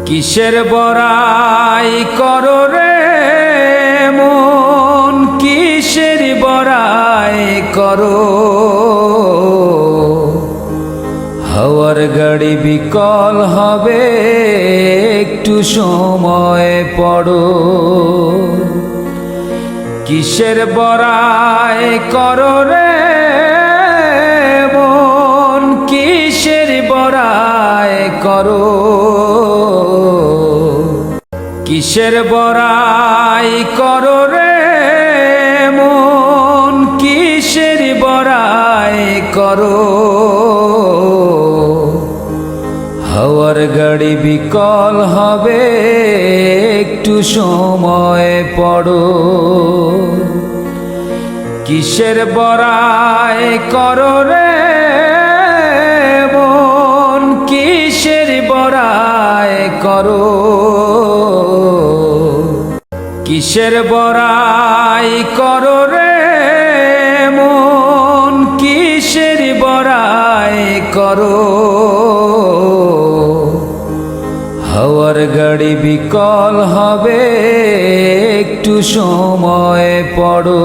কিসের বড়াই করো রে মন, কিসের বড়াই করো। হাওয়ার গাড়ি বিকল হবে, একটু সময় পড়ো। কিসের বড়াই করো রে মন, কিসের বড়াই করো। কিসের বড়াই করো রে মন, কিসের বড়াই করো। হাওয়ার গাড়ি বিকল হবে, একটু সময় পড়ো। কিসের বড়াই করো রে মন, কিসের বড়াই করো। কিসের বড়াই করো রে মন, কিসের বড়াই করো। হাওয়ার গাড়ি বিকল হবে, একটু সময় পড়ো।